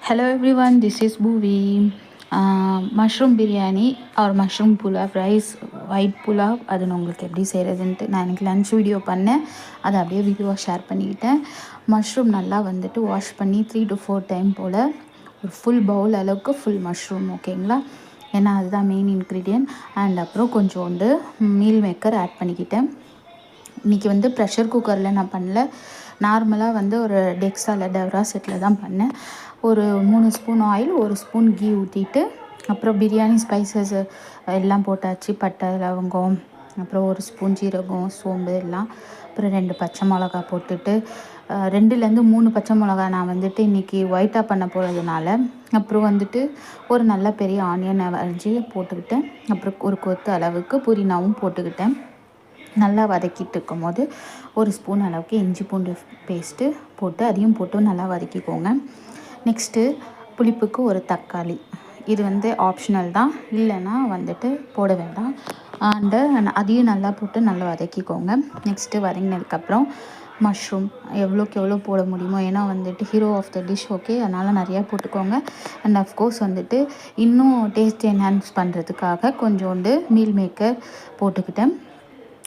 Hello everyone, this is Bhuvi. Mushroom biryani ஒரு mushroom pulao rice white pulao அது நான் உங்களுக்கு எப்படி செய்கிறதுன்ட்டு நான் எனக்கு லன்ச் வீடியோ பண்ணேன், அதை அப்படியே வீடியோவாக ஷேர் பண்ணிக்கிட்டேன். மஷ்ரூம் நல்லா வந்துட்டு வாஷ் பண்ணி 3 to 4 டைம் போல் ஒரு ஃபுல் பவுல் அளவுக்கு ஃபுல் மஷ்ரூம், ஓகேங்களா? ஏன்னா அதுதான் மெயின் இன்க்ரீடியன்ட். அண்ட் அப்புறம் கொஞ்சோண்டு மீல் மேக்கர் ஆட் பண்ணிக்கிட்டேன். இன்றைக்கி வந்து ப்ரெஷர் குக்கரில் நான் பண்ணல, நார்மலாக வந்து ஒரு டெக்ஸாவில் டெவரா செட்டில் தான் பண்ணேன். ஒரு 3 ஸ்பூன் ஆயில், 1 ஸ்பூன் கீ ஊற்றிட்டு அப்புறம் பிரியாணி ஸ்பைசஸ் எல்லாம் போட்டாச்சு. பட்டை, லவங்கம், அப்புறம் 1 ஸ்பூன் ஜீரகம், சோம்பு எல்லாம், அப்புறம் 2 பச்சை மிளகா போட்டுட்டு 2லேருந்து 3 பச்சை மிளகா நான் வந்துட்டு இன்றைக்கி ஒயிட்டாக பண்ண போகிறதுனால, அப்புறம் வந்துட்டு ஒரு நல்ல பெரிய ஆனியன் அரைஞ்சி போட்டுக்கிட்டேன். அப்புறம் ஒரு கொத்து அளவுக்கு புதினாவும் போட்டுக்கிட்டேன். நல்லா வதக்கிட்டு இருக்கும் போது 1 ஸ்பூன் அளவுக்கு இஞ்சி பூண்டு பேஸ்ட்டு போட்டு அதையும் போட்டு நல்லா வதக்கிக்கோங்க. நெக்ஸ்ட்டு புளிப்புக்கு ஒரு தக்காளி, இது வந்து ஆப்ஷனல் தான், இல்லைன்னா வந்துட்டு போட வேண்டாம். அண்டு அதையும் நல்லா போட்டு நல்லா வதக்கிக்கோங்க. நெக்ஸ்ட்டு வதங்கினதுக்கப்புறம் மஷ்ரூம் எவ்வளோக்கு எவ்வளோ போட முடியுமோ, ஏன்னா வந்துட்டு hero of the dish, okay, அதனால் நிறையா போட்டுக்கோங்க. அண்ட் அஃப்கோர்ஸ் வந்துட்டு இன்னும் டேஸ்ட் என்ஹான்ஸ் பண்ணுறதுக்காக கொஞ்சோண்டு மீல் மேக்கர் போட்டுக்கிட்டேன்.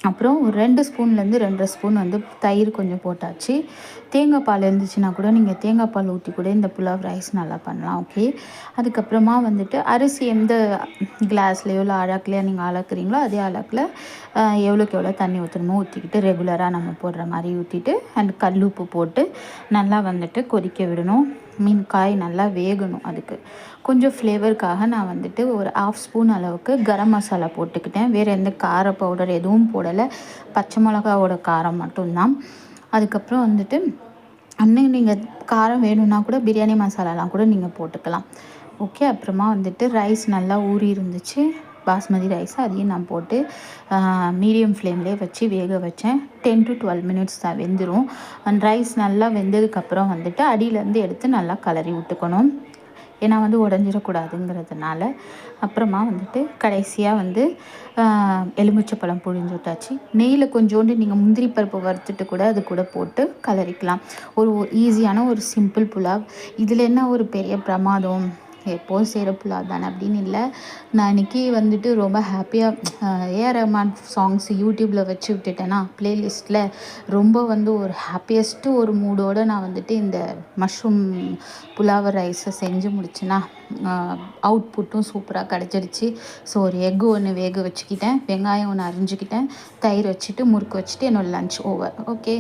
அப்புறம் ஒரு 2 ஸ்பூன்லேருந்து 2.5 ஸ்பூன் வந்து தயிர் கொஞ்சம் போட்டாச்சு. தேங்காய் பால் இருந்துச்சுன்னா கூட நீங்கள் தேங்காய் பால் ஊற்றி கூட இந்த புலாவ் ரைஸ் நல்லா பண்ணலாம், ஓகே. அதுக்கப்புறமா வந்துட்டு அரிசி எந்த கிளாஸ்லையோ இல்லை அழகுலையோ நீங்கள் அளக்குறீங்களோ அதே அளக்கில் எவ்வளோக்கு எவ்வளோ தண்ணி ஊற்றணுமோ ஊற்றிக்கிட்டு ரெகுலராக நம்ம போடுற மாதிரி ஊற்றிட்டு அண்ட் கல் உப்பு போட்டு நல்லா வந்துட்டு கொதிக்க விடணும். மீன் காய் நல்லா வேகணும். அதுக்கு கொஞ்சம் ஃப்ளேவருக்காக நான் வந்துட்டு ஒரு 1/2 ஸ்பூன் அளவுக்கு கரம் மசாலா போட்டுக்கிட்டேன். வேறு எந்த கார பவுடர் எதுவும் போடலை, பச்சை மிளகாவோட காரம் மட்டும்தான். அதுக்கப்புறம் வந்துட்டு அன்னைக்கு நீங்கள் காரம் வேணும்னா கூட பிரியாணி மசாலாலாம் கூட நீங்கள் போட்டுக்கலாம், ஓகே. அப்புறமா வந்துட்டு ரைஸ் நல்லா ஊறி இருந்துச்சு, பாஸ்மதி ரைஸ், அதையும் நான் போட்டு மீடியம் ஃப்ளேம்லேயே வச்சு வேக வச்சேன். 10 to 12 மினிட்ஸ் தான் வெந்துடும். அண்ட் ரைஸ் நல்லா வெந்ததுக்கப்புறம் வந்துட்டு அடியிலேருந்து எடுத்து நல்லா கலரி விட்டுக்கணும், ஏன்னா வந்து உடஞ்சிடக்கூடாதுங்கிறதுனால. அப்புறமா வந்துட்டு கடைசியாக வந்து எலுமிச்சைப்பழம் புழிஞ்சு விட்டாச்சு. நெய்யில் கொஞ்சோண்டு நீங்கள் முந்திரி பருப்பு வறுத்துட்டு கூட அது கூட போட்டு கலரிக்கலாம். ஒரு ஈஸியான ஒரு சிம்பிள் புலாவ். இதில் என்ன ஒரு பெரிய பிரமாதம், எப்போதும் செய்கிற புலாவ் தானே அப்படின்னு இல்லை. நான் இன்றைக்கி வந்துட்டு ரொம்ப ஹாப்பியாக ஏஆர் ரஹ்மான் சாங்ஸ் யூடியூப்பில் வச்சு விட்டுட்டேன்னா ப்ளேலிஸ்ட்டில் ரொம்ப வந்து ஒரு ஹாப்பியஸ்ட்டு ஒரு மூடோடு நான் வந்துட்டு இந்த மஷ்ரூம் புலாவ் ரைஸை செஞ்சு முடிச்சேன்னா அவுட்புட்டும் சூப்பராக கிடச்சிடுச்சு. ஸோ ஒரு எக்கு ஒன்று வேக வச்சுக்கிட்டேன், வெங்காயம் ஒன்று அரிஞ்சிக்கிட்டேன், தயிர் வச்சுட்டு முறுக்கு வச்சுட்டு என்னோடய லன்ச் ஓவர், ஓகே.